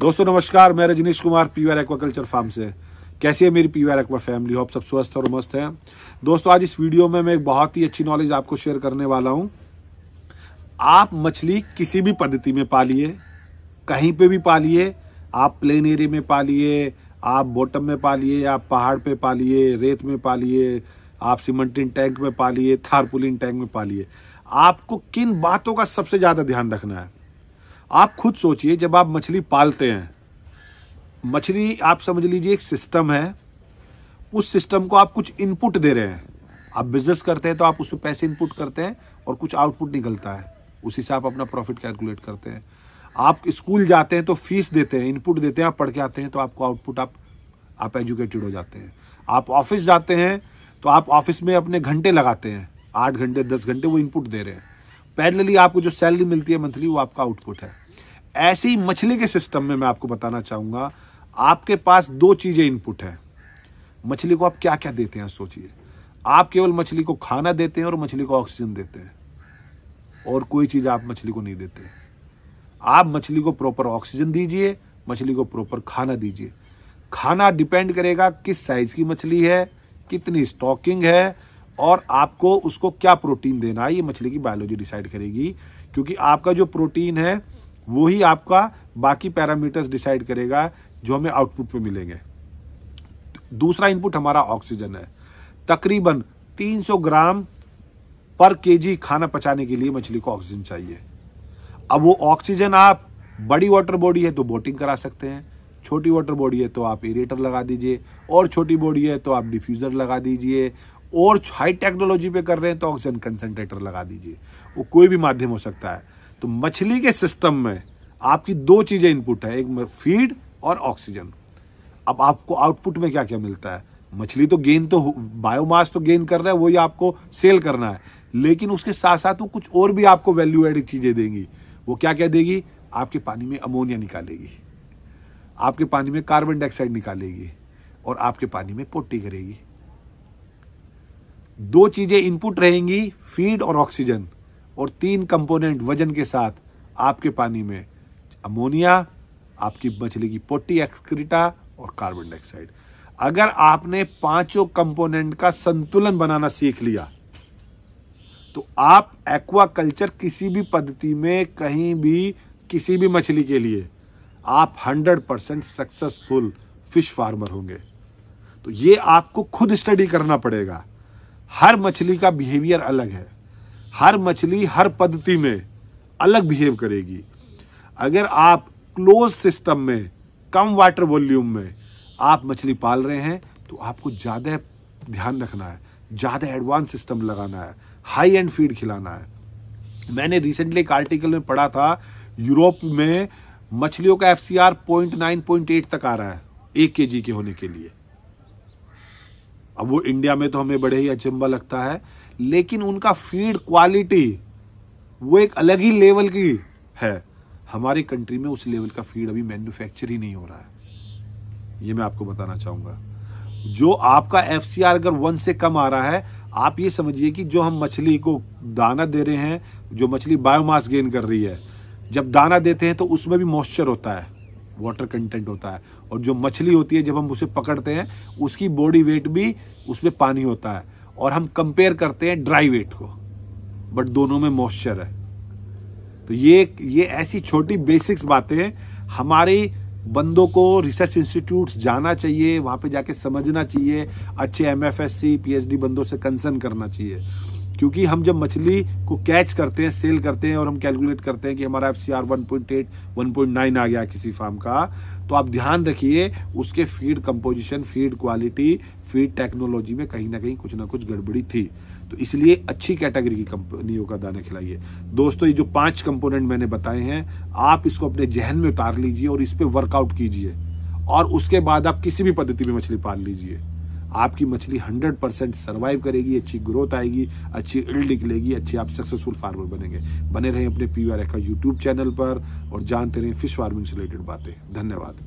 दोस्तों नमस्कार, मैं Rajnish Kumar PVR aquaculture farm से। कैसी है मेरी पीवीआर एक्वा फैमिली? होप सब स्वस्थ और मस्त है। दोस्तों आज इस वीडियो में मैं एक बहुत ही अच्छी नॉलेज आपको शेयर करने वाला हूं। आप मछली किसी भी पद्धति में पालिए, कहीं पे भी पालिए, आप प्लेन एरिया में पालिए, आप बॉटम में पालिए, आप पहाड़ पे पालिए, रेत में पालिए, आप सीमेंटिंग टैंक में पालिए, थारपुलिन टैंक में पालिए, आपको किन बातों का सबसे ज्यादा ध्यान रखना है? आप खुद सोचिए, जब आप मछली पालते हैं, मछली आप समझ लीजिए एक सिस्टम है। उस सिस्टम को आप कुछ इनपुट दे रहे हैं। आप बिजनेस करते हैं तो आप उसमें पैसे इनपुट करते हैं और कुछ आउटपुट निकलता है, उसी से आप अपना प्रॉफिट कैलकुलेट करते हैं। आप स्कूल जाते हैं तो फीस देते हैं, इनपुट देते हैं, आप पढ़ के आते हैं तो आपको आउटपुट आप एजुकेटेड हो जाते हैं। आप ऑफिस जाते हैं तो आप ऑफिस में अपने घंटे लगाते हैं, 8 घंटे 10 घंटे, वो इनपुट दे रहे हैं। पैरेलली आपको जो सैलरी मिलती है मंथली, वो आपका आउटपुट है। ऐसे ही मछली के सिस्टम में मैं आपको बताना चाहूंगा, आपके पास 2 चीजें इनपुट है। मछली को आप क्या क्या देते हैं सोचिए। आप केवल मछली को खाना देते हैं और मछली को ऑक्सीजन देते हैं, और कोई चीज आप मछली को नहीं देते। आप मछली को प्रॉपर ऑक्सीजन दीजिए, मछली को प्रॉपर खाना दीजिए। खाना डिपेंड करेगा किस साइज की मछली है, कितनी स्टॉकिंग है, और आपको उसको क्या प्रोटीन देना है, ये मछली की बायोलॉजी डिसाइड करेगी। क्योंकि आपका जो प्रोटीन है वो ही आपका बाकी पैरामीटर्स डिसाइड करेगा जो हमें आउटपुट पे मिलेंगे। दूसरा इनपुट हमारा ऑक्सीजन है। तकरीबन 300 ग्राम पर केजी खाना पचाने के लिए मछली को ऑक्सीजन चाहिए। अब वो ऑक्सीजन आप बड़ी वाटर बॉडी है तो बोटिंग करा सकते हैं, छोटी वाटर बॉडी है तो आप एरेटर लगा दीजिए, और छोटी बॉडी है तो आप डिफ्यूजर लगा दीजिए, और हाई टेक्नोलॉजी पे कर रहे हैं तो ऑक्सीजन कंसंट्रेटर लगा दीजिए। वो कोई भी माध्यम हो सकता है। तो मछली के सिस्टम में आपकी 2 चीजें इनपुट है, एक फीड और ऑक्सीजन। अब आपको आउटपुट में क्या क्या मिलता है? मछली तो गेन तो बायोमास तो गेन कर रहा है, वही आपको सेल करना है, लेकिन उसके साथ साथ वो कुछ और भी आपको वैल्यू एडेड चीजें देंगी। वो क्या क्या देगी? आपके पानी में अमोनिया निकालेगी, आपके पानी में कार्बन डाइऑक्साइड निकालेगी, और आपके पानी में पोटी करेगी। 2 चीजें इनपुट रहेंगी, फीड और ऑक्सीजन, और 3 कंपोनेंट वजन के साथ आपके पानी में अमोनिया, आपकी मछली की पोटी एक्सक्रीटा और कार्बन डाइऑक्साइड। अगर आपने 5 कंपोनेंट का संतुलन बनाना सीख लिया तो आप एक्वाकल्चर किसी भी पद्धति में, कहीं भी, किसी भी मछली के लिए आप 100% सक्सेसफुल फिश फार्मर होंगे। तो ये आपको खुद स्टडी करना पड़ेगा। हर मछली का बिहेवियर अलग है, हर मछली हर पद्धति में अलग बिहेव करेगी। अगर आप क्लोज सिस्टम में, कम वाटर वॉल्यूम में आप मछली पाल रहे हैं तो आपको ज्यादा ध्यान रखना है, ज्यादा एडवांस सिस्टम लगाना है, हाई एंड फीड खिलाना है। मैंने रिसेंटली एक आर्टिकल में पढ़ा था, यूरोप में मछलियों का FCR 0.9 0.8 तक आ रहा है 1 kg के होने के लिए। अब वो इंडिया में तो हमें बड़े ही अचंभा लगता है, लेकिन उनका फीड क्वालिटी वो एक अलग ही लेवल की है। हमारी कंट्री में उस लेवल का फीड अभी मैन्युफैक्चर ही नहीं हो रहा है, ये मैं आपको बताना चाहूंगा। जो आपका FCR अगर 1 से कम आ रहा है, आप ये समझिए कि जो हम मछली को दाना दे रहे हैं, जो मछली बायोमास गेन कर रही है, जब दाना देते हैं तो उसमें भी मॉइस्चर होता है, वाटर कंटेंट होता है, और जो मछली होती है जब हम उसे पकड़ते हैं उसकी बॉडी वेट भी उसमें पानी होता है, और हम कंपेयर करते हैं ड्राई वेट को, बट दोनों में मॉइस्चर है। तो ये ऐसी छोटी बेसिक्स बातें हमारी बंदों को रिसर्च इंस्टीट्यूट्स जाना चाहिए, वहां पे जाके समझना चाहिए, अच्छे MFSC PhD बंदों से कंसर्न करना चाहिए। क्योंकि हम जब मछली को कैच करते हैं, सेल करते हैं, और हम कैलकुलेट करते हैं कि हमारा FCR 1.8 1.9 आ गया किसी फार्म का, तो आप ध्यान रखिए उसके feed composition, feed quality, feed technology में कहीं ना कहीं कुछ ना कुछ गड़बड़ी थी। तो इसलिए अच्छी कैटेगरी की कंपनियों का दाना खिलाइए। दोस्तों ये जो 5 कंपोनेंट मैंने बताए हैं, आप इसको अपने जहन में उतार लीजिए और इस पे वर्कआउट कीजिए, और उसके बाद आप किसी भी पद्धति में मछली पाल लीजिए। आपकी मछली 100% सर्वाइव करेगी, अच्छी ग्रोथ आएगी, अच्छी इल्ड निकलेगी, अच्छी आप सक्सेसफुल फार्मर बनेंगे। बने रहें अपने पीवीआर का यूट्यूब चैनल पर और जानते रहें फिश फार्मिंग से रिलेटेड बातें। धन्यवाद।